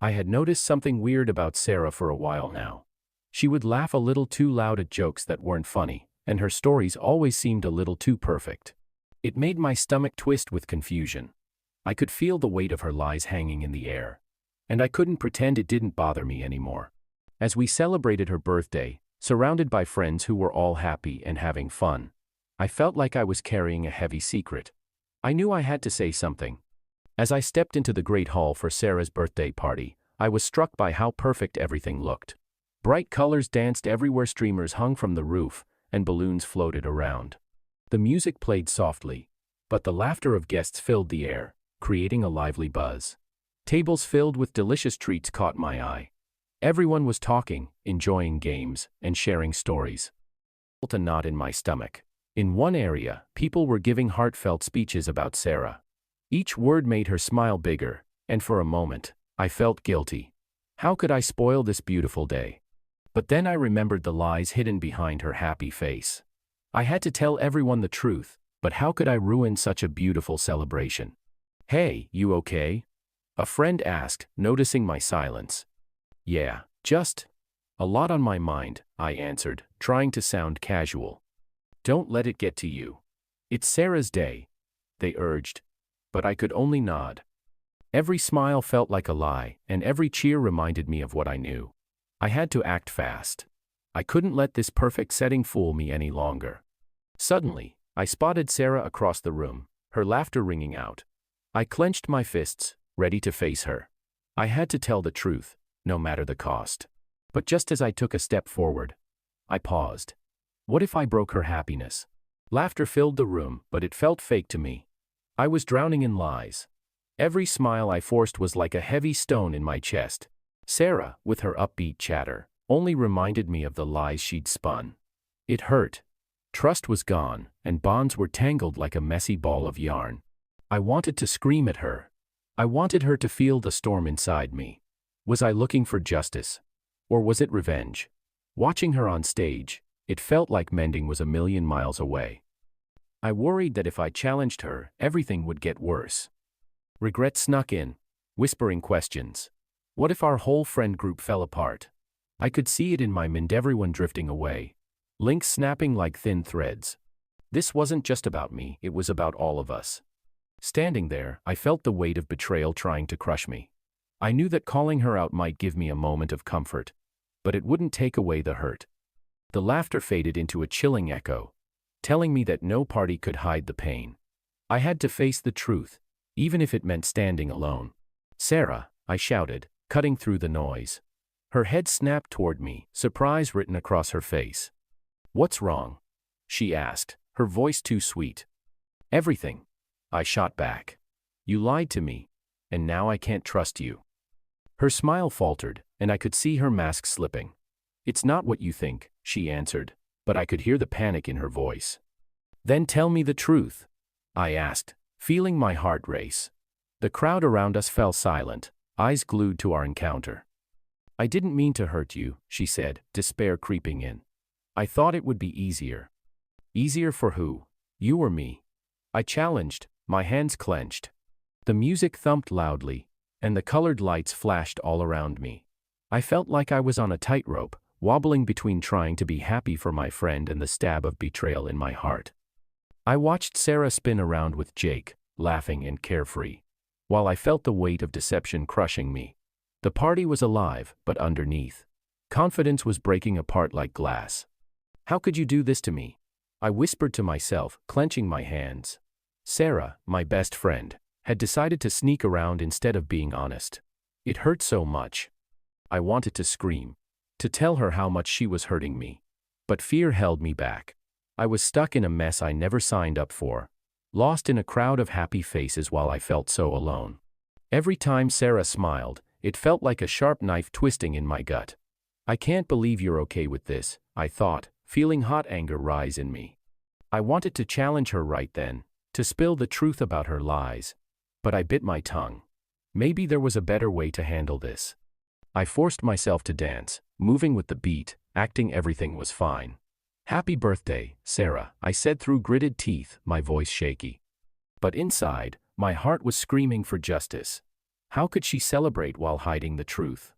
I had noticed something weird about Sarah for a while now. She would laugh a little too loud at jokes that weren't funny, and her stories always seemed a little too perfect. It made my stomach twist with confusion. I could feel the weight of her lies hanging in the air, and I couldn't pretend it didn't bother me anymore. As we celebrated her birthday, surrounded by friends who were all happy and having fun, I felt like I was carrying a heavy secret. I knew I had to say something. As I stepped into the great hall for Sarah's birthday party, I was struck by how perfect everything looked. Bright colors danced everywhere, streamers hung from the roof, and balloons floated around. The music played softly, but the laughter of guests filled the air, creating a lively buzz. Tables filled with delicious treats caught my eye. Everyone was talking, enjoying games, and sharing stories. I felt a knot in my stomach. In one area, people were giving heartfelt speeches about Sarah. Each word made her smile bigger, and for a moment, I felt guilty. How could I spoil this beautiful day? But then I remembered the lies hidden behind her happy face. I had to tell everyone the truth, but how could I ruin such a beautiful celebration? "Hey, you okay?" a friend asked, noticing my silence. "Yeah, just a lot on my mind," I answered, trying to sound casual. "Don't let it get to you. It's Sarah's day," they urged, but I could only nod. Every smile felt like a lie, and every cheer reminded me of what I knew. I had to act fast. I couldn't let this perfect setting fool me any longer. Suddenly, I spotted Sarah across the room, her laughter ringing out. I clenched my fists, ready to face her. I had to tell the truth, no matter the cost. But just as I took a step forward, I paused. What if I broke her happiness? Laughter filled the room, but it felt fake to me. I was drowning in lies. Every smile I forced was like a heavy stone in my chest. Sarah, with her upbeat chatter, only reminded me of the lies she'd spun. It hurt. Trust was gone, and bonds were tangled like a messy ball of yarn. I wanted to scream at her. I wanted her to feel the storm inside me. Was I looking for justice? Or was it revenge? Watching her on stage, it felt like mending was a million miles away. I worried that if I challenged her, everything would get worse. Regret snuck in, whispering questions. What if our whole friend group fell apart? I could see it in my mind, everyone drifting away, links snapping like thin threads. This wasn't just about me, it was about all of us. Standing there, I felt the weight of betrayal trying to crush me. I knew that calling her out might give me a moment of comfort, but it wouldn't take away the hurt. The laughter faded into a chilling echo, telling me that no party could hide the pain. I had to face the truth, even if it meant standing alone. "Sarah," I shouted, cutting through the noise. Her head snapped toward me, surprise written across her face. "What's wrong?" she asked, her voice too sweet. "Everything," I shot back. "You lied to me, and now I can't trust you." Her smile faltered, and I could see her mask slipping. "It's not what you think," she answered, but I could hear the panic in her voice. "Then tell me the truth," I asked, feeling my heart race. The crowd around us fell silent, eyes glued to our encounter. "I didn't mean to hurt you," she said, despair creeping in. "I thought it would be easier." "Easier for who? You or me?" I challenged, my hands clenched. The music thumped loudly, and the colored lights flashed all around me. I felt like I was on a tightrope, wobbling between trying to be happy for my friend and the stab of betrayal in my heart. I watched Sarah spin around with Jake, laughing and carefree, while I felt the weight of deception crushing me. The party was alive, but underneath, confidence was breaking apart like glass. "How could you do this to me?" I whispered to myself, clenching my hands. Sarah, my best friend, had decided to sneak around instead of being honest. It hurt so much. I wanted to scream, to tell her how much she was hurting me. But fear held me back. I was stuck in a mess I never signed up for, lost in a crowd of happy faces while I felt so alone. Every time Sarah smiled, it felt like a sharp knife twisting in my gut. "I can't believe you're okay with this," I thought, feeling hot anger rise in me. I wanted to challenge her right then, to spill the truth about her lies, but I bit my tongue. Maybe there was a better way to handle this. I forced myself to dance, moving with the beat, acting everything was fine. "Happy birthday, Sarah," I said through gritted teeth, my voice shaky. But inside, my heart was screaming for justice. How could she celebrate while hiding the truth?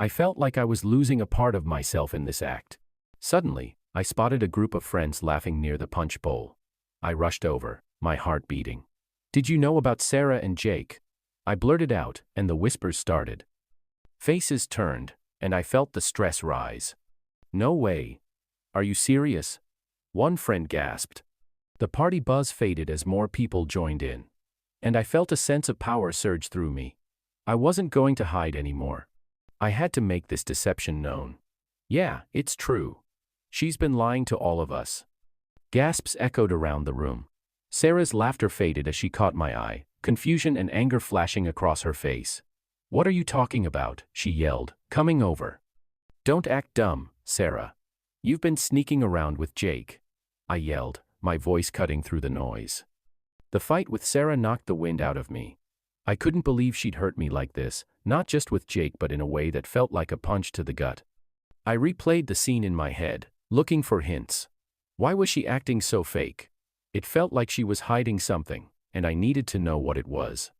I felt like I was losing a part of myself in this act. Suddenly, I spotted a group of friends laughing near the punch bowl. I rushed over, my heart beating. "Did you know about Sarah and Jake?" I blurted out, and the whispers started. Faces turned, and I felt the stress rise. "No way. Are you serious?" one friend gasped. The party buzz faded as more people joined in, and I felt a sense of power surge through me. I wasn't going to hide anymore. I had to make this deception known. "Yeah, it's true. She's been lying to all of us." Gasps echoed around the room. Sarah's laughter faded as she caught my eye, confusion and anger flashing across her face. "What are you talking about?" she yelled, coming over. "Don't act dumb, Sarah. You've been sneaking around with Jake," I yelled, my voice cutting through the noise. The fight with Sarah knocked the wind out of me. I couldn't believe she'd hurt me like this, not just with Jake but in a way that felt like a punch to the gut. I replayed the scene in my head, looking for hints. Why was she acting so fake? It felt like she was hiding something, and I needed to know what it was.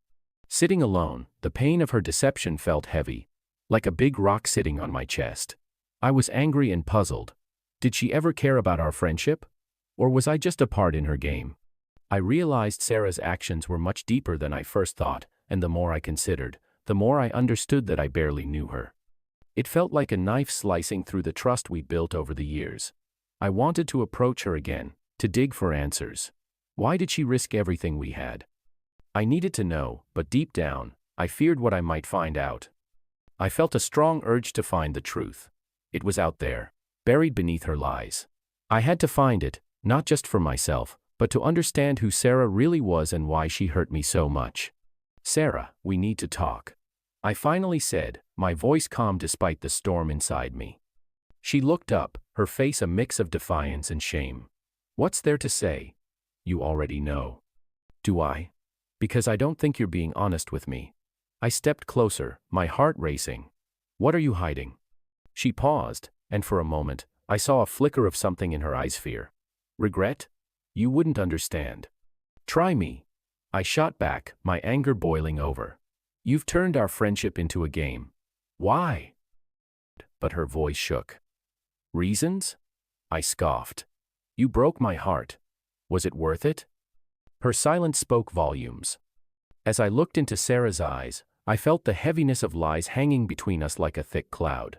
Sitting alone, the pain of her deception felt heavy, like a big rock sitting on my chest. I was angry and puzzled. Did she ever care about our friendship? Or was I just a part in her game? I realized Sarah's actions were much deeper than I first thought, and the more I considered, the more I understood that I barely knew her. It felt like a knife slicing through the trust we'd built over the years. I wanted to approach her again, to dig for answers. Why did she risk everything we had? I needed to know, but deep down, I feared what I might find out. I felt a strong urge to find the truth. It was out there, buried beneath her lies. I had to find it, not just for myself, but to understand who Sarah really was and why she hurt me so much. "Sarah, we need to talk," I finally said, my voice calm despite the storm inside me. She looked up, her face a mix of defiance and shame. "What's there to say? You already know." "Do I? Because I don't think you're being honest with me." I stepped closer, my heart racing. "What are you hiding?" She paused, and for a moment, I saw a flicker of something in her eyes. Fear. Regret? You wouldn't understand. "Try me," I shot back, my anger boiling over. "You've turned our friendship into a game. Why?" But her voice shook. "Reasons?" I scoffed. "You broke my heart. Was it worth it?" Her silence spoke volumes. As I looked into Sarah's eyes, I felt the heaviness of lies hanging between us like a thick cloud.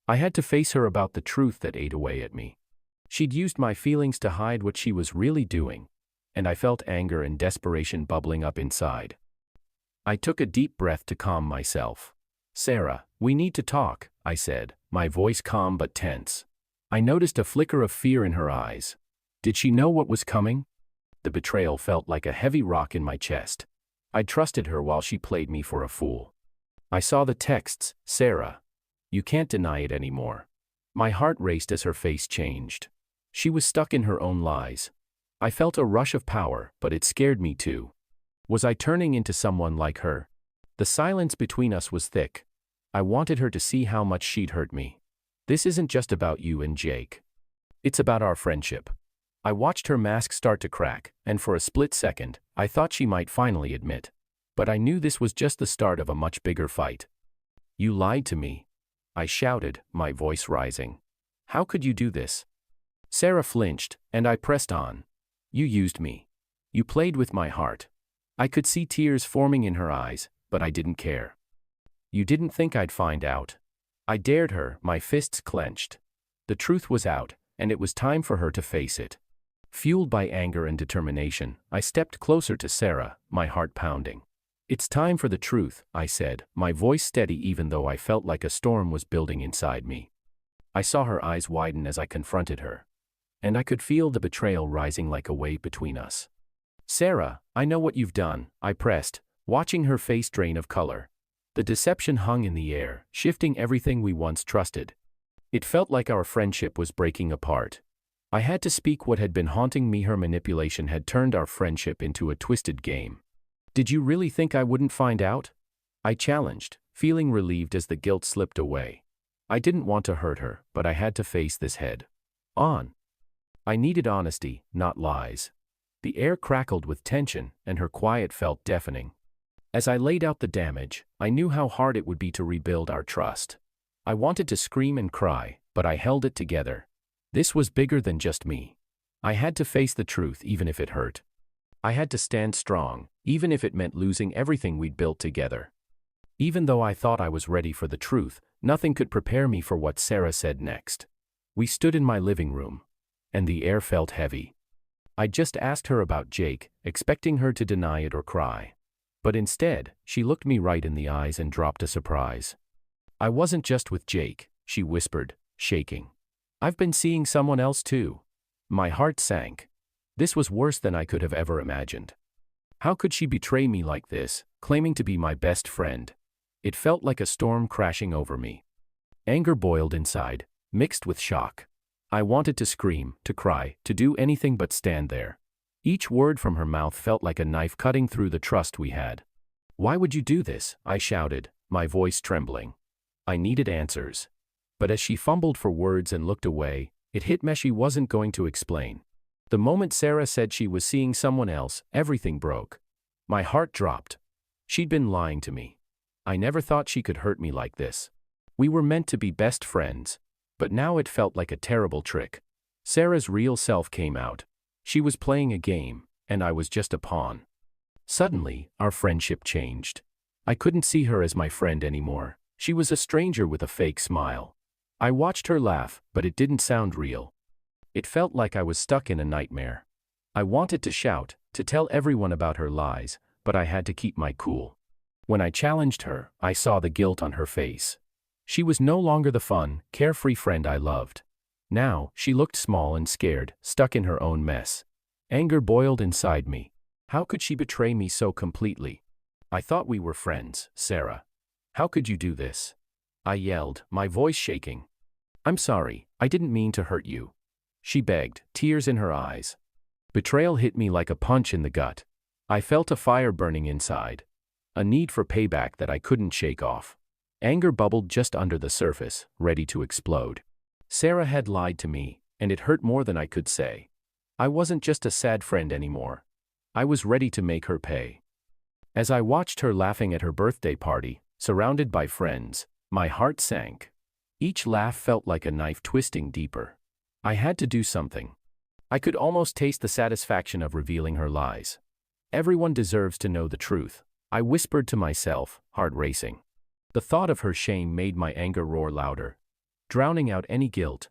I had to face her about the truth that ate away at me. She'd used my feelings to hide what she was really doing, and I felt anger and desperation bubbling up inside. I took a deep breath to calm myself. "Sarah, we need to talk," I said, my voice calm but tense. I noticed a flicker of fear in her eyes. Did she know what was coming? The betrayal felt like a heavy rock in my chest. I trusted her while she played me for a fool. I saw the texts, "Sarah, you can't deny it anymore." My heart raced as her face changed. She was stuck in her own lies. I felt a rush of power, but it scared me too. Was I turning into someone like her? The silence between us was thick. I wanted her to see how much she'd hurt me. "This isn't just about you and Jake. It's about our friendship." I watched her mask start to crack, and for a split second, I thought she might finally admit. But I knew this was just the start of a much bigger fight. "You lied to me," I shouted, my voice rising. "How could you do this?" Sarah flinched, and I pressed on. "You used me. You played with my heart." I could see tears forming in her eyes, but I didn't care. "You didn't think I'd find out." I dared her, my fists clenched. The truth was out, and it was time for her to face it. Fueled by anger and determination, I stepped closer to Sarah, my heart pounding. "It's time for the truth," I said, my voice steady even though I felt like a storm was building inside me. I saw her eyes widen as I confronted her, and I could feel the betrayal rising like a wave between us. "Sarah, I know what you've done," I pressed, watching her face drain of color. The deception hung in the air, shifting everything we once trusted. It felt like our friendship was breaking apart. I had to speak what had been haunting me. Her manipulation had turned our friendship into a twisted game. "Did you really think I wouldn't find out?" I challenged, feeling relieved as the guilt slipped away. I didn't want to hurt her, but I had to face this head on. I needed honesty, not lies. The air crackled with tension, and her quiet felt deafening. As I laid out the damage, I knew how hard it would be to rebuild our trust. I wanted to scream and cry, but I held it together. This was bigger than just me. I had to face the truth even if it hurt. I had to stand strong, even if it meant losing everything we'd built together. Even though I thought I was ready for the truth, nothing could prepare me for what Sarah said next. We stood in my living room, and the air felt heavy. I just asked her about Jake, expecting her to deny it or cry. But instead, she looked me right in the eyes and dropped a surprise. "I wasn't just with Jake," she whispered, shaking. "I've been seeing someone else too." My heart sank. This was worse than I could have ever imagined. How could she betray me like this, claiming to be my best friend? It felt like a storm crashing over me. Anger boiled inside, mixed with shock. I wanted to scream, to cry, to do anything but stand there. Each word from her mouth felt like a knife cutting through the trust we had. "Why would you do this?" I shouted, my voice trembling. I needed answers. But as she fumbled for words and looked away, it hit me she wasn't going to explain. The moment Sarah said she was seeing someone else, everything broke. My heart dropped. She'd been lying to me. I never thought she could hurt me like this. We were meant to be best friends, but now it felt like a terrible trick. Sarah's real self came out. She was playing a game, and I was just a pawn. Suddenly, our friendship changed. I couldn't see her as my friend anymore. She was a stranger with a fake smile. I watched her laugh, but it didn't sound real. It felt like I was stuck in a nightmare. I wanted to shout, to tell everyone about her lies, but I had to keep my cool. When I challenged her, I saw the guilt on her face. She was no longer the fun, carefree friend I loved. Now, she looked small and scared, stuck in her own mess. Anger boiled inside me. How could she betray me so completely? "I thought we were friends, Sarah. How could you do this?" I yelled, my voice shaking. "I'm sorry, I didn't mean to hurt you," she begged, tears in her eyes. Betrayal hit me like a punch in the gut. I felt a fire burning inside. A need for payback that I couldn't shake off. Anger bubbled just under the surface, ready to explode. Sarah had lied to me, and it hurt more than I could say. I wasn't just a sad friend anymore. I was ready to make her pay. As I watched her laughing at her birthday party, surrounded by friends, my heart sank. Each laugh felt like a knife twisting deeper. I had to do something. I could almost taste the satisfaction of revealing her lies. Everyone deserves to know the truth, I whispered to myself, heart racing. The thought of her shame made my anger roar louder, drowning out any guilt.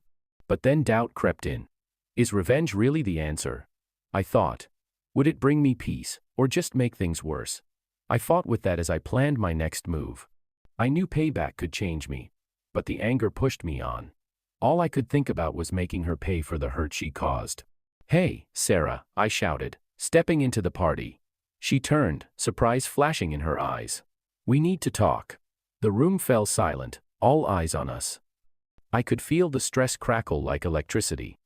But then doubt crept in. Is revenge really the answer? I thought. Would it bring me peace, or just make things worse? I fought with that as I planned my next move. I knew payback could change me, but the anger pushed me on. All I could think about was making her pay for the hurt she caused. "Hey, Sarah," I shouted, stepping into the party. She turned, surprise flashing in her eyes. "We need to talk." The room fell silent, all eyes on us. I could feel the stress crackle like electricity.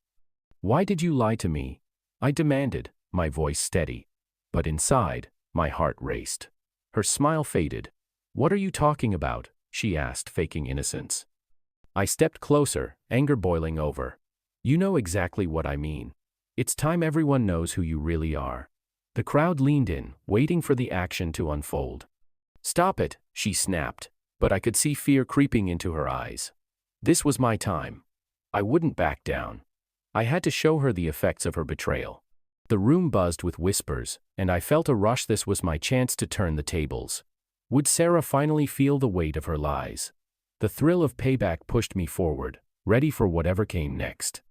"Why did you lie to me?" I demanded, my voice steady. But inside, my heart raced. Her smile faded. "What are you talking about?" she asked, faking innocence. I stepped closer, anger boiling over. "You know exactly what I mean. It's time everyone knows who you really are." The crowd leaned in, waiting for the action to unfold. "Stop it," she snapped, but I could see fear creeping into her eyes. This was my time. I wouldn't back down. I had to show her the effects of her betrayal. The room buzzed with whispers, and I felt a rush. This was my chance to turn the tables. Would Sarah finally feel the weight of her lies? The thrill of payback pushed me forward, ready for whatever came next.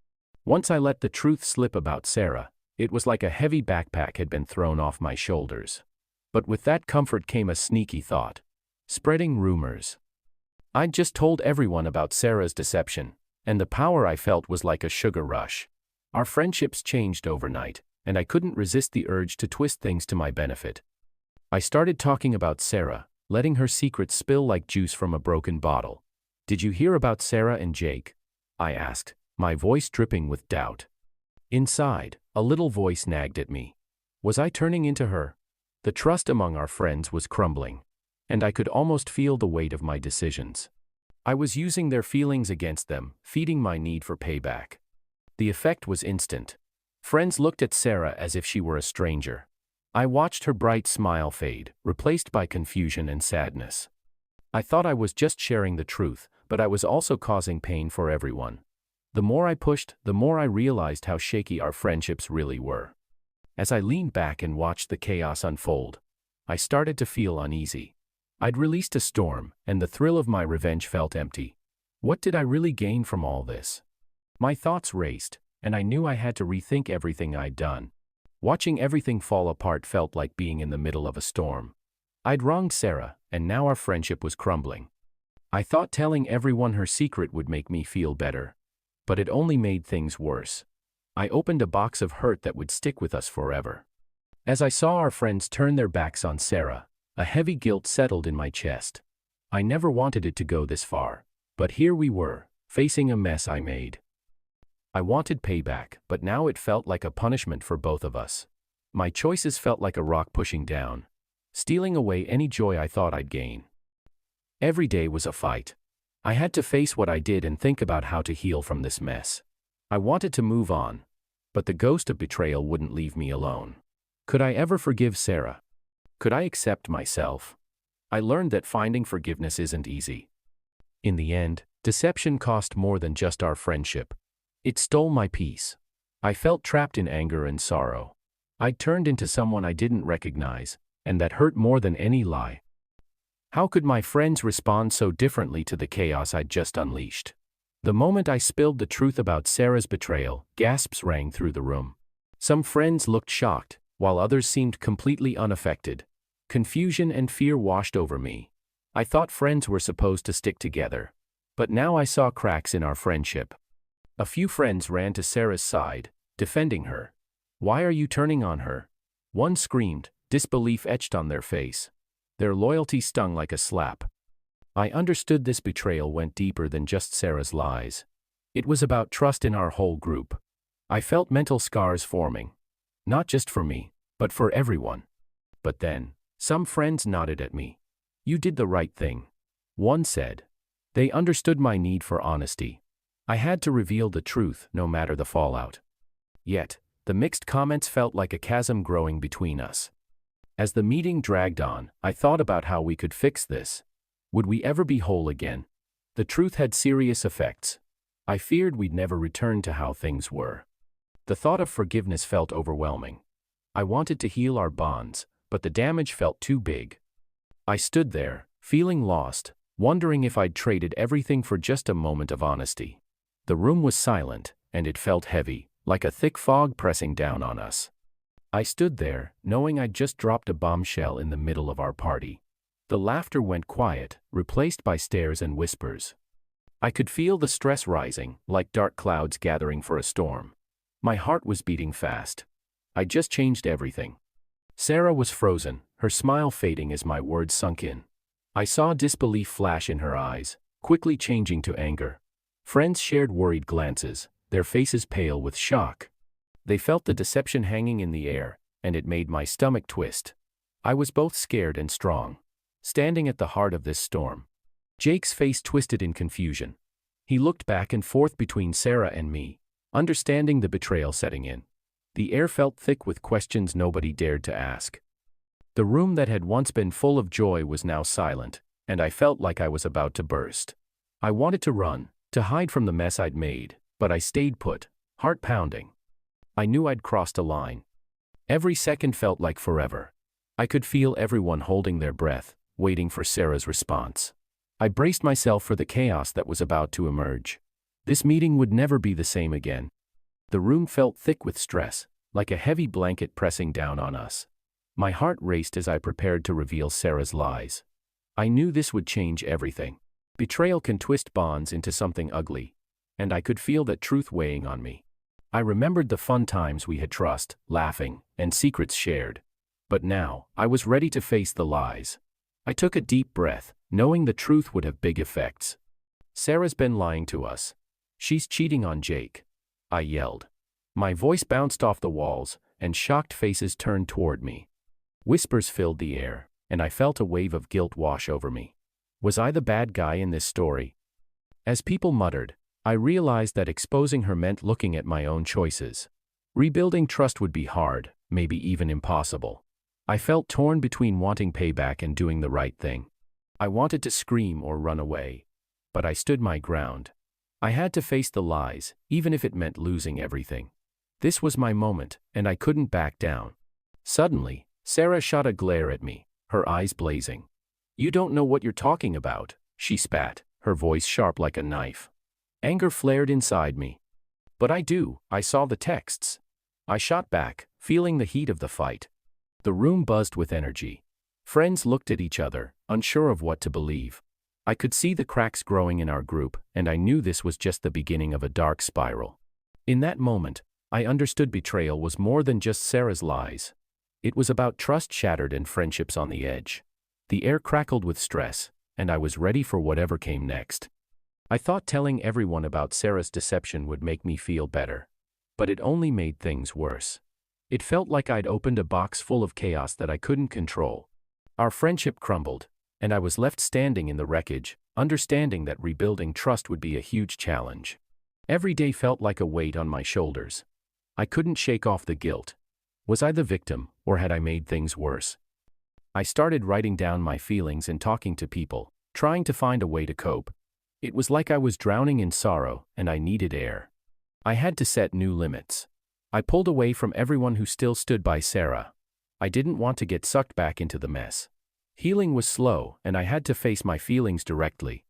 Once I let the truth slip about Sarah, it was like a heavy backpack had been thrown off my shoulders. But with that comfort came a sneaky thought. Spreading rumors. I'd just told everyone about Sarah's deception, and the power I felt was like a sugar rush. Our friendships changed overnight, and I couldn't resist the urge to twist things to my benefit. I started talking about Sarah, letting her secrets spill like juice from a broken bottle. "Did you hear about Sarah and Jake?" I asked, my voice dripping with doubt. Inside, a little voice nagged at me. Was I turning into her? The trust among our friends was crumbling, and I could almost feel the weight of my decisions. I was using their feelings against them, feeding my need for payback. The effect was instant. Friends looked at Sarah as if she were a stranger. I watched her bright smile fade, replaced by confusion and sadness. I thought I was just sharing the truth, but I was also causing pain for everyone. The more I pushed, the more I realized how shaky our friendships really were. As I leaned back and watched the chaos unfold, I started to feel uneasy. I'd released a storm, and the thrill of my revenge felt empty. What did I really gain from all this? My thoughts raced, and I knew I had to rethink everything I'd done. Watching everything fall apart felt like being in the middle of a storm. I'd wronged Sarah, and now our friendship was crumbling. I thought telling everyone her secret would make me feel better, but it only made things worse. I opened a box of hurt that would stick with us forever. As I saw our friends turn their backs on Sarah, a heavy guilt settled in my chest. I never wanted it to go this far, but here we were, facing a mess I made. I wanted payback, but now it felt like a punishment for both of us. My choices felt like a rock pushing down, stealing away any joy I thought I'd gain. Every day was a fight. I had to face what I did and think about how to heal from this mess. I wanted to move on, but the ghost of betrayal wouldn't leave me alone. Could I ever forgive Sarah? Could I accept myself? I learned that finding forgiveness isn't easy. In the end, deception cost more than just our friendship. It stole my peace. I felt trapped in anger and sorrow. I'd turned into someone I didn't recognize, and that hurt more than any lie. How could my friends respond so differently to the chaos I'd just unleashed? The moment I spilled the truth about Sarah's betrayal, gasps rang through the room. Some friends looked shocked, while others seemed completely unaffected. Confusion and fear washed over me. I thought friends were supposed to stick together, but now I saw cracks in our friendship. A few friends ran to Sarah's side, defending her. "Why are you turning on her?" One screamed, disbelief etched on their face. Their loyalty stung like a slap. I understood this betrayal went deeper than just Sarah's lies. It was about trust in our whole group. I felt mental scars forming. Not just for me, but for everyone. But then, some friends nodded at me. "You did the right thing," one said. They understood my need for honesty. I had to reveal the truth, no matter the fallout. Yet, the mixed comments felt like a chasm growing between us. As the meeting dragged on, I thought about how we could fix this. Would we ever be whole again? The truth had serious effects. I feared we'd never return to how things were. The thought of forgiveness felt overwhelming. I wanted to heal our bonds, but the damage felt too big. I stood there, feeling lost, wondering if I'd traded everything for just a moment of honesty. The room was silent, and it felt heavy, like a thick fog pressing down on us. I stood there, knowing I'd just dropped a bombshell in the middle of our party. The laughter went quiet, replaced by stares and whispers. I could feel the stress rising, like dark clouds gathering for a storm. My heart was beating fast. I'd just changed everything. Sarah was frozen, her smile fading as my words sunk in. I saw disbelief flash in her eyes, quickly changing to anger. Friends shared worried glances, their faces pale with shock. They felt the deception hanging in the air, and it made my stomach twist. I was both scared and strong, standing at the heart of this storm. Jake's face twisted in confusion. He looked back and forth between Sarah and me, understanding the betrayal setting in. The air felt thick with questions nobody dared to ask. The room that had once been full of joy was now silent, and I felt like I was about to burst. I wanted to run, to hide from the mess I'd made, but I stayed put, heart pounding. I knew I'd crossed a line. Every second felt like forever. I could feel everyone holding their breath, waiting for Sarah's response. I braced myself for the chaos that was about to emerge. This meeting would never be the same again. The room felt thick with stress, like a heavy blanket pressing down on us. My heart raced as I prepared to reveal Sarah's lies. I knew this would change everything. Betrayal can twist bonds into something ugly, and I could feel that truth weighing on me. I remembered the fun times we had trust, laughing, and secrets shared. But now, I was ready to face the lies. I took a deep breath, knowing the truth would have big effects. "Sarah's been lying to us. She's cheating on Jake," I yelled. My voice bounced off the walls, and shocked faces turned toward me. Whispers filled the air, and I felt a wave of guilt wash over me. Was I the bad guy in this story? As people muttered, I realized that exposing her meant looking at my own choices. Rebuilding trust would be hard, maybe even impossible. I felt torn between wanting payback and doing the right thing. I wanted to scream or run away, but I stood my ground. I had to face the lies, even if it meant losing everything. This was my moment, and I couldn't back down. Suddenly, Sarah shot a glare at me, her eyes blazing. "You don't know what you're talking about," she spat, her voice sharp like a knife. Anger flared inside me. "But I do, I saw the texts." I shot back, feeling the heat of the fight. The room buzzed with energy. Friends looked at each other, unsure of what to believe. I could see the cracks growing in our group, and I knew this was just the beginning of a dark spiral. In that moment, I understood betrayal was more than just Sarah's lies. It was about trust shattered and friendships on the edge. The air crackled with stress, and I was ready for whatever came next. I thought telling everyone about Sarah's deception would make me feel better. But it only made things worse. It felt like I'd opened a box full of chaos that I couldn't control. Our friendship crumbled, and I was left standing in the wreckage, understanding that rebuilding trust would be a huge challenge. Every day felt like a weight on my shoulders. I couldn't shake off the guilt. Was I the victim, or had I made things worse? I started writing down my feelings and talking to people, trying to find a way to cope. It was like I was drowning in sorrow, and I needed air. I had to set new limits. I pulled away from everyone who still stood by Sarah. I didn't want to get sucked back into the mess. Healing was slow, and I had to face my feelings directly.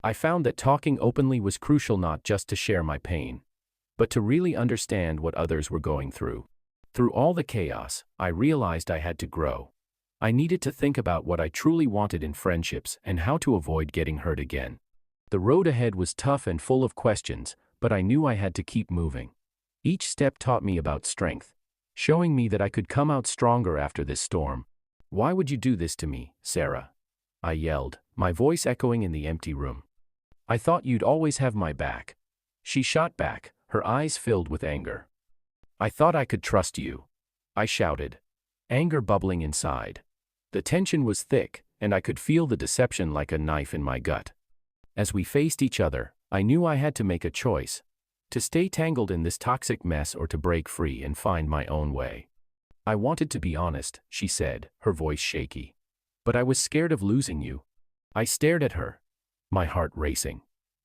I found that talking openly was crucial, not just to share my pain, but to really understand what others were going through. Through all the chaos, I realized I had to grow. I needed to think about what I truly wanted in friendships and how to avoid getting hurt again. The road ahead was tough and full of questions, but I knew I had to keep moving. Each step taught me about strength, showing me that I could come out stronger after this storm. "Why would you do this to me, Sarah?" I yelled, my voice echoing in the empty room. "I thought you'd always have my back." She shot back, her eyes filled with anger. "I thought I could trust you," I shouted, anger bubbling inside. The tension was thick, and I could feel the deception like a knife in my gut. As we faced each other, I knew I had to make a choice: to stay tangled in this toxic mess or to break free and find my own way. "I wanted to be honest," she said, her voice shaky. "But I was scared of losing you." I stared at her, my heart racing.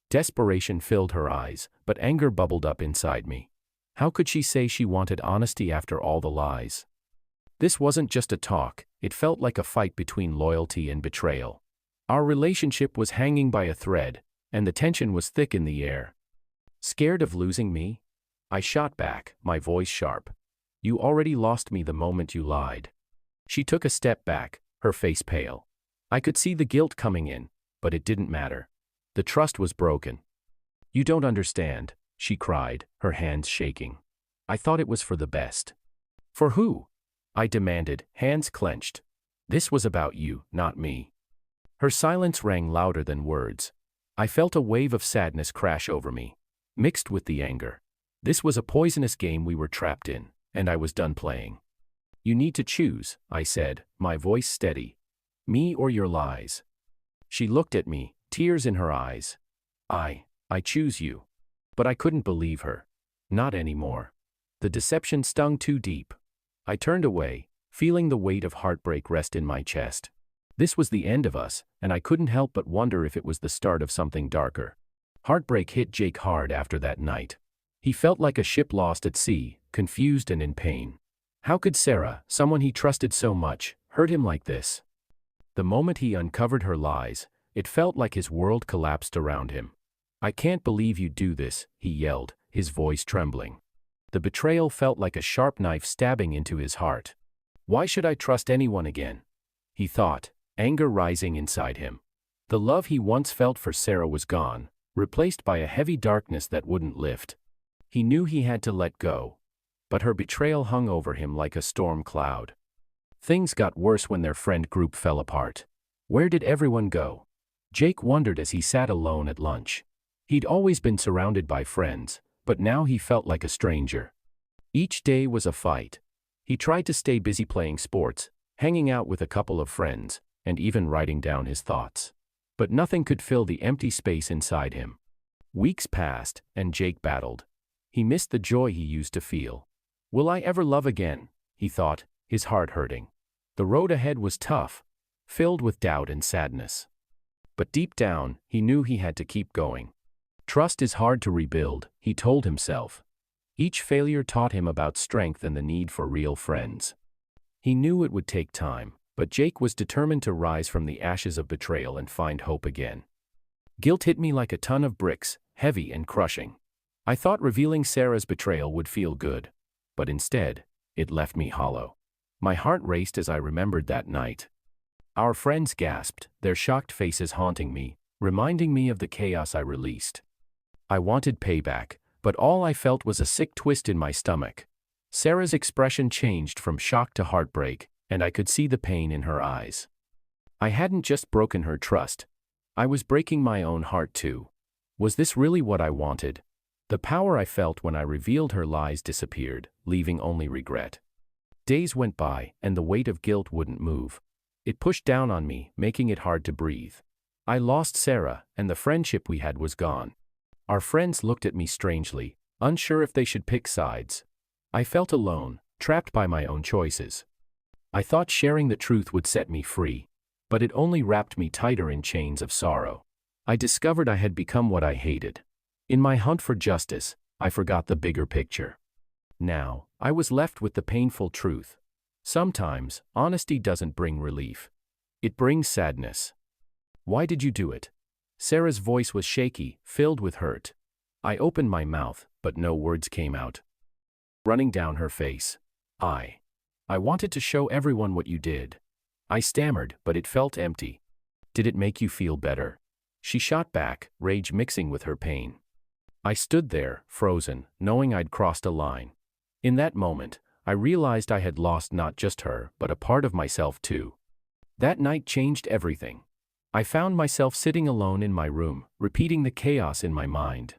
Desperation filled her eyes, but anger bubbled up inside me. How could she say she wanted honesty after all the lies? This wasn't just a talk, it felt like a fight between loyalty and betrayal. Our relationship was hanging by a thread, and the tension was thick in the air. "Scared of losing me?" I shot back, my voice sharp. "You already lost me the moment you lied." She took a step back, her face pale. I could see the guilt coming in, but it didn't matter. The trust was broken. "You don't understand," she cried, her hands shaking. "I thought it was for the best." "For who?" I demanded, hands clenched. "This was about you, not me." Her silence rang louder than words. I felt a wave of sadness crash over me, mixed with the anger. This was a poisonous game we were trapped in, and I was done playing. "You need to choose," I said, my voice steady. "Me or your lies." She looked at me, tears in her eyes. I choose you." But I couldn't believe her. Not anymore. The deception stung too deep. I turned away, feeling the weight of heartbreak rest in my chest. This was the end of us, and I couldn't help but wonder if it was the start of something darker. Heartbreak hit Jake hard after that night. He felt like a ship lost at sea, confused and in pain. How could Sarah, someone he trusted so much, hurt him like this? The moment he uncovered her lies, it felt like his world collapsed around him. "I can't believe you do this," he yelled, his voice trembling. The betrayal felt like a sharp knife stabbing into his heart. "Why should I trust anyone again?" he thought, anger rising inside him. The love he once felt for Sarah was gone, replaced by a heavy darkness that wouldn't lift. He knew he had to let go, but her betrayal hung over him like a storm cloud. Things got worse when their friend group fell apart. Where did everyone go? Jake wondered as he sat alone at lunch. He'd always been surrounded by friends, but now he felt like a stranger. Each day was a fight. He tried to stay busy playing sports, hanging out with a couple of friends, and even writing down his thoughts. But nothing could fill the empty space inside him. Weeks passed, and Jake battled. He missed the joy he used to feel. "Will I ever love again?" he thought, his heart hurting. The road ahead was tough, filled with doubt and sadness. But deep down, he knew he had to keep going. Trust is hard to rebuild, he told himself. Each failure taught him about strength and the need for real friends. He knew it would take time, but Jake was determined to rise from the ashes of betrayal and find hope again. Guilt hit me like a ton of bricks, heavy and crushing. I thought revealing Sarah's betrayal would feel good, but instead, it left me hollow. My heart raced as I remembered that night. Our friends gasped, their shocked faces haunting me, reminding me of the chaos I released. I wanted payback, but all I felt was a sick twist in my stomach. Sarah's expression changed from shock to heartbreak, and I could see the pain in her eyes. I hadn't just broken her trust. I was breaking my own heart too. Was this really what I wanted? The power I felt when I revealed her lies disappeared, leaving only regret. Days went by, and the weight of guilt wouldn't move. It pushed down on me, making it hard to breathe. I lost Sarah, and the friendship we had was gone. Our friends looked at me strangely, unsure if they should pick sides. I felt alone, trapped by my own choices. I thought sharing the truth would set me free, but it only wrapped me tighter in chains of sorrow. I discovered I had become what I hated. In my hunt for justice, I forgot the bigger picture. Now, I was left with the painful truth. Sometimes, honesty doesn't bring relief. It brings sadness. Why did you do it? Sarah's voice was shaky, filled with hurt. I opened my mouth, but no words came out. Running down her face. I wanted to show everyone what you did. I stammered, but it felt empty. Did it make you feel better? She shot back, rage mixing with her pain. I stood there, frozen, knowing I'd crossed a line. In that moment, I realized I had lost not just her, but a part of myself too. That night changed everything. I found myself sitting alone in my room, repeating the chaos in my mind.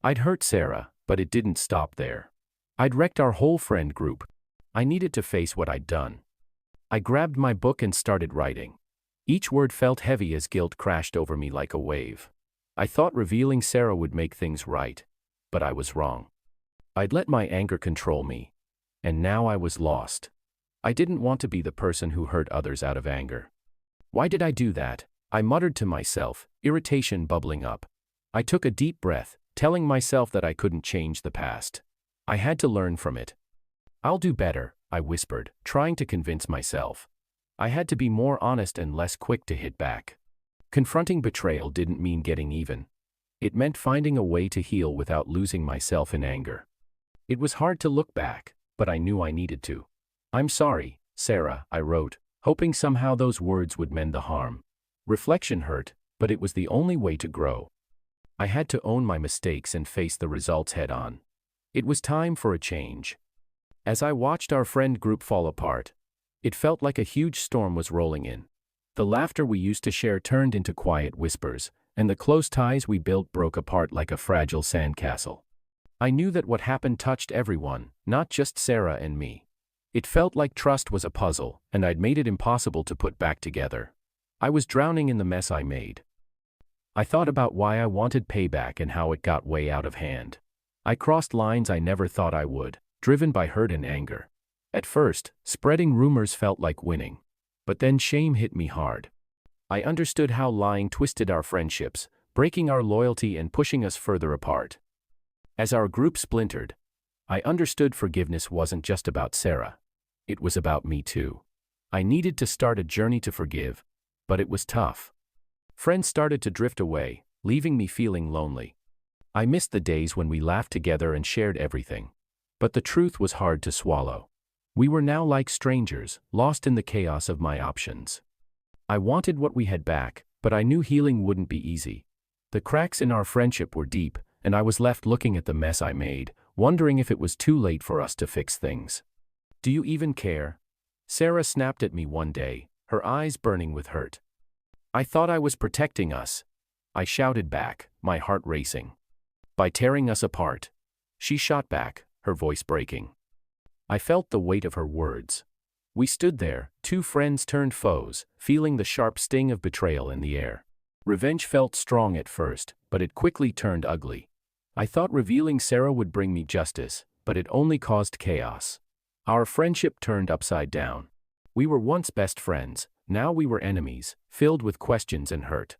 I'd hurt Sarah, but it didn't stop there. I'd wrecked our whole friend group. I needed to face what I'd done. I grabbed my book and started writing. Each word felt heavy as guilt crashed over me like a wave. I thought revealing Sarah would make things right, but I was wrong. I'd let my anger control me, and now I was lost. I didn't want to be the person who hurt others out of anger. Why did I do that? I muttered to myself, irritation bubbling up. I took a deep breath, telling myself that I couldn't change the past. I had to learn from it. I'll do better, I whispered, trying to convince myself. I had to be more honest and less quick to hit back. Confronting betrayal didn't mean getting even. It meant finding a way to heal without losing myself in anger. It was hard to look back, but I knew I needed to. I'm sorry, Sarah, I wrote, hoping somehow those words would mend the harm. Reflection hurt, but it was the only way to grow. I had to own my mistakes and face the results head on. It was time for a change. As I watched our friend group fall apart, it felt like a huge storm was rolling in. The laughter we used to share turned into quiet whispers, and the close ties we built broke apart like a fragile sandcastle. I knew that what happened touched everyone, not just Sarah and me. It felt like trust was a puzzle, and I'd made it impossible to put back together. I was drowning in the mess I made. I thought about why I wanted payback and how it got way out of hand. I crossed lines I never thought I would, driven by hurt and anger. At first, spreading rumors felt like winning. But then shame hit me hard. I understood how lying twisted our friendships, breaking our loyalty and pushing us further apart. As our group splintered, I understood forgiveness wasn't just about Sarah. It was about me too. I needed to start a journey to forgive, but it was tough. Friends started to drift away, leaving me feeling lonely. I missed the days when we laughed together and shared everything. But the truth was hard to swallow. We were now like strangers, lost in the chaos of my options. I wanted what we had back, but I knew healing wouldn't be easy. The cracks in our friendship were deep, and I was left looking at the mess I made, wondering if it was too late for us to fix things. Do you even care? Sarah snapped at me one day, her eyes burning with hurt. I thought I was protecting us. I shouted back, my heart racing. By tearing us apart. She shot back, her voice breaking. I felt the weight of her words. We stood there, two friends turned foes, feeling the sharp sting of betrayal in the air. Revenge felt strong at first, but it quickly turned ugly. I thought revealing Sarah would bring me justice, but it only caused chaos. Our friendship turned upside down. We were once best friends, now we were enemies, filled with questions and hurt.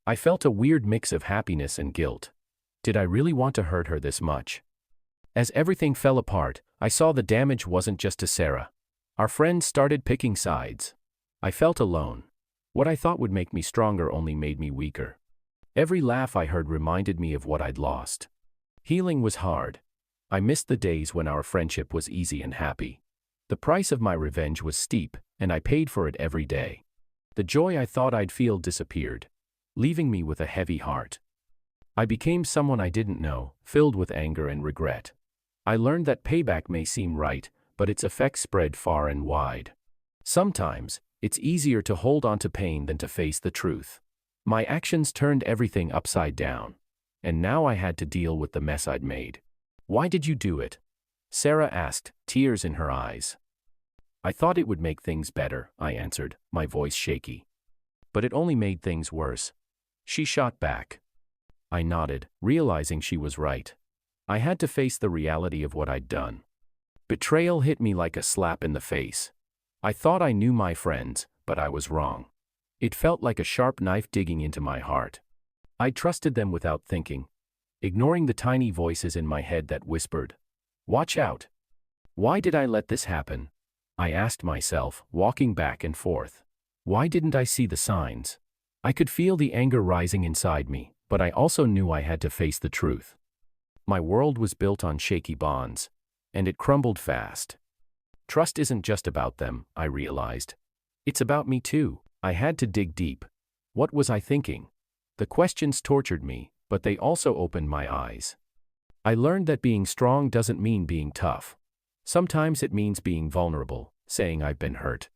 I felt a weird mix of happiness and guilt. Did I really want to hurt her this much? As everything fell apart, I saw the damage wasn't just to Sarah. Our friends started picking sides. I felt alone. What I thought would make me stronger only made me weaker. Every laugh I heard reminded me of what I'd lost. Healing was hard. I missed the days when our friendship was easy and happy. The price of my revenge was steep, and I paid for it every day. The joy I thought I'd feel disappeared, leaving me with a heavy heart. I became someone I didn't know, filled with anger and regret. I learned that payback may seem right, but its effects spread far and wide. Sometimes, it's easier to hold on to pain than to face the truth. My actions turned everything upside down, and now I had to deal with the mess I'd made. "Why did you do it?" Sarah asked, tears in her eyes. "I thought it would make things better," I answered, my voice shaky. "But it only made things worse." She shot back. I nodded, realizing she was right. I had to face the reality of what I'd done. Betrayal hit me like a slap in the face. I thought I knew my friends, but I was wrong. It felt like a sharp knife digging into my heart. I trusted them without thinking, ignoring the tiny voices in my head that whispered, "Watch out." Why did I let this happen? I asked myself, walking back and forth. Why didn't I see the signs? I could feel the anger rising inside me, but I also knew I had to face the truth. My world was built on shaky bonds, and it crumbled fast. Trust isn't just about them, I realized. It's about me too. I had to dig deep. What was I thinking? The questions tortured me, but they also opened my eyes. I learned that being strong doesn't mean being tough. Sometimes it means being vulnerable, saying I've been hurt.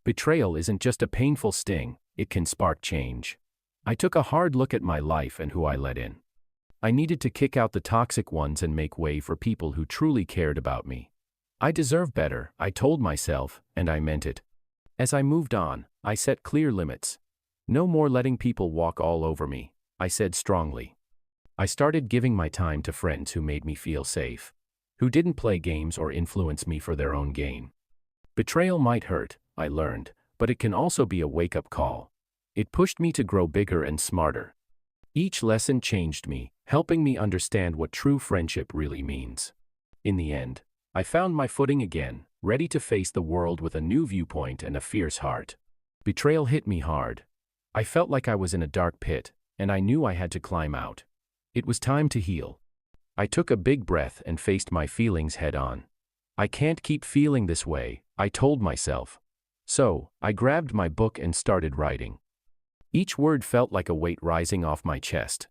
Betrayal isn't just a painful sting, it can spark change. I took a hard look at my life and who I let in. I needed to kick out the toxic ones and make way for people who truly cared about me. I deserve better, I told myself, and I meant it. As I moved on, I set clear limits. No more letting people walk all over me, I said strongly. I started giving my time to friends who made me feel safe, who didn't play games or influence me for their own gain. Betrayal might hurt, I learned, but it can also be a wake-up call. It pushed me to grow bigger and smarter. Each lesson changed me, helping me understand what true friendship really means. In the end, I found my footing again, ready to face the world with a new viewpoint and a fierce heart. Betrayal hit me hard. I felt like I was in a dark pit, and I knew I had to climb out. It was time to heal. I took a big breath and faced my feelings head-on. I can't keep feeling this way, I told myself. So, I grabbed my book and started writing. Each word felt like a weight rising off my chest.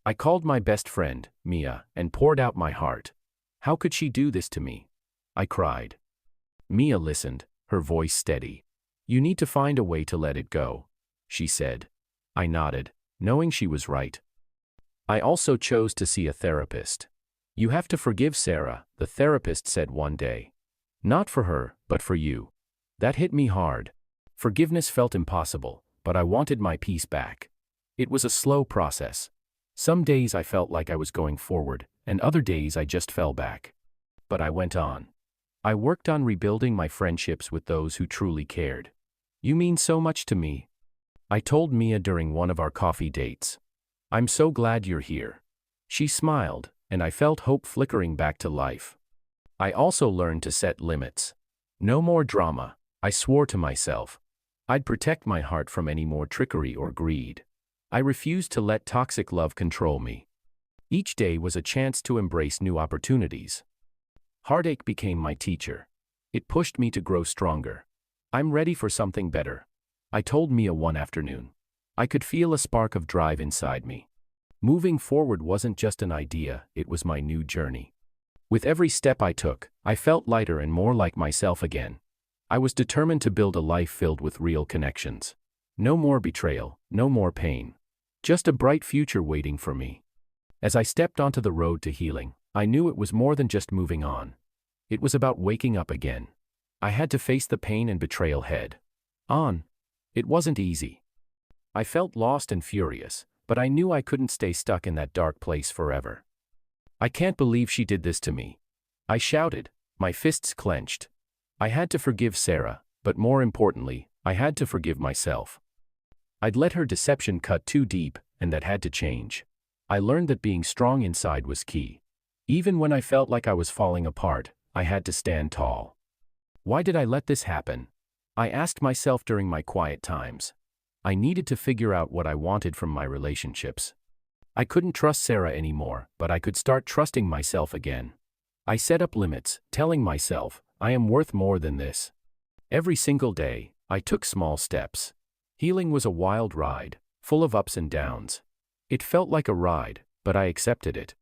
I called my best friend, Mia, and poured out my heart. How could she do this to me? I cried. Mia listened, her voice steady. "You need to find a way to let it go," she said. I nodded, knowing she was right. I also chose to see a therapist. "You have to forgive Sarah," the therapist said one day. "Not for her, but for you." That hit me hard. Forgiveness felt impossible, but I wanted my peace back. It was a slow process. Some days I felt like I was going forward, and other days I just fell back. But I went on. I worked on rebuilding my friendships with those who truly cared. "You mean so much to me," I told Mia during one of our coffee dates. "I'm so glad you're here." She smiled, and I felt hope flickering back to life. I also learned to set limits. No more drama, I swore to myself. I'd protect my heart from any more trickery or greed. I refused to let toxic love control me. Each day was a chance to embrace new opportunities. Heartache became my teacher. It pushed me to grow stronger. "I'm ready for something better," I told Mia one afternoon. I could feel a spark of drive inside me. Moving forward wasn't just an idea, it was my new journey. With every step I took, I felt lighter and more like myself again. I was determined to build a life filled with real connections. No more betrayal, no more pain. Just a bright future waiting for me. As I stepped onto the road to healing, I knew it was more than just moving on. It was about waking up again. I had to face the pain and betrayal head on. It wasn't easy. I felt lost and furious, but I knew I couldn't stay stuck in that dark place forever. "I can't believe she did this to me," I shouted, my fists clenched. I had to forgive Sarah, but more importantly, I had to forgive myself. I'd let her deception cut too deep, and that had to change. I learned that being strong inside was key. Even when I felt like I was falling apart, I had to stand tall. Why did I let this happen? I asked myself during my quiet times. I needed to figure out what I wanted from my relationships. I couldn't trust Sarah anymore, but I could start trusting myself again. I set up limits, telling myself, I am worth more than this. Every single day, I took small steps. Healing was a wild ride, full of ups and downs. It felt like a ride, but I accepted it.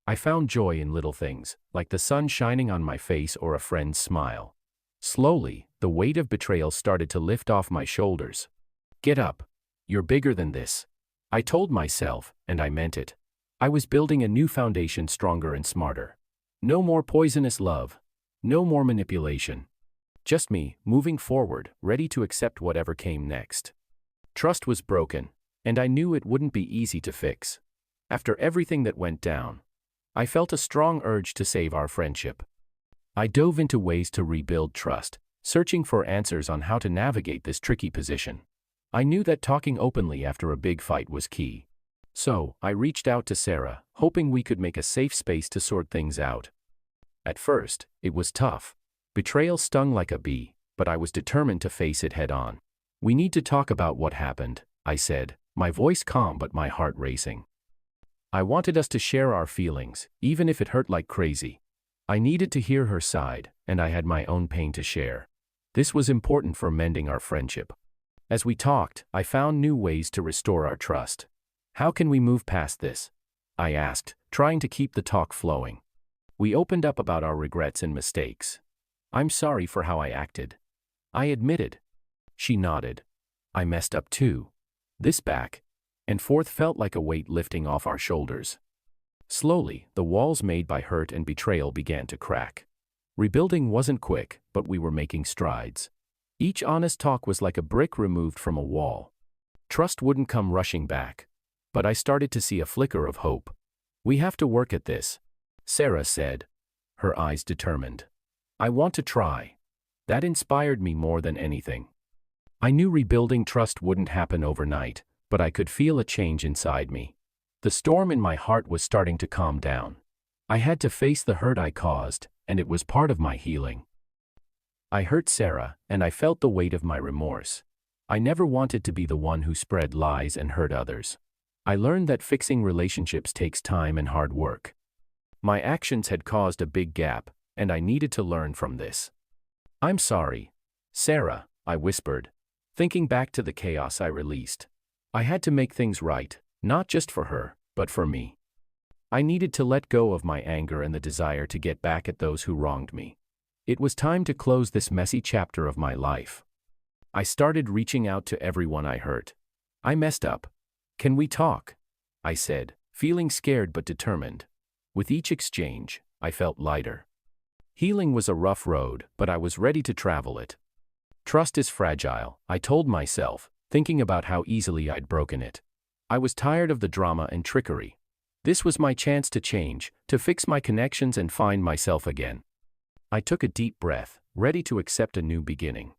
I found joy in little things, like the sun shining on my face or a friend's smile. Slowly, the weight of betrayal started to lift off my shoulders. Get up. You're bigger than this. I told myself, and I meant it. I was building a new foundation, stronger and smarter. No more poisonous love. No more manipulation. Just me, moving forward, ready to accept whatever came next. Trust was broken, and I knew it wouldn't be easy to fix. After everything that went down, I felt a strong urge to save our friendship. I dove into ways to rebuild trust, searching for answers on how to navigate this tricky position. I knew that talking openly after a big fight was key. So, I reached out to Sarah, hoping we could make a safe space to sort things out. At first, it was tough. Betrayal stung like a bee, but I was determined to face it head-on. We need to talk about what happened, I said, my voice calm but my heart racing. I wanted us to share our feelings, even if it hurt like crazy. I needed to hear her side, and I had my own pain to share. This was important for mending our friendship. As we talked, I found new ways to restore our trust. How can we move past this? I asked, trying to keep the talk flowing. We opened up about our regrets and mistakes. I'm sorry for how I acted. I admitted. She nodded. I messed up too. This back and forth felt like a weight lifting off our shoulders. Slowly, the walls made by hurt and betrayal began to crack. Rebuilding wasn't quick, but we were making strides. Each honest talk was like a brick removed from a wall. Trust wouldn't come rushing back, but I started to see a flicker of hope. We have to work at this, Sarah said, her eyes determined. I want to try. That inspired me more than anything. I knew rebuilding trust wouldn't happen overnight, but I could feel a change inside me. The storm in my heart was starting to calm down. I had to face the hurt I caused, and it was part of my healing. I hurt Sarah, and I felt the weight of my remorse. I never wanted to be the one who spread lies and hurt others. I learned that fixing relationships takes time and hard work. My actions had caused a big gap, and I needed to learn from this. I'm sorry, Sarah, I whispered, thinking back to the chaos I released. I had to make things right, not just for her, but for me. I needed to let go of my anger and the desire to get back at those who wronged me. It was time to close this messy chapter of my life. I started reaching out to everyone I hurt. I messed up. Can we talk? I said, feeling scared but determined. With each exchange, I felt lighter. Healing was a rough road, but I was ready to travel it. Trust is fragile, I told myself, thinking about how easily I'd broken it. I was tired of the drama and trickery. This was my chance to change, to fix my connections and find myself again. I took a deep breath, ready to accept a new beginning.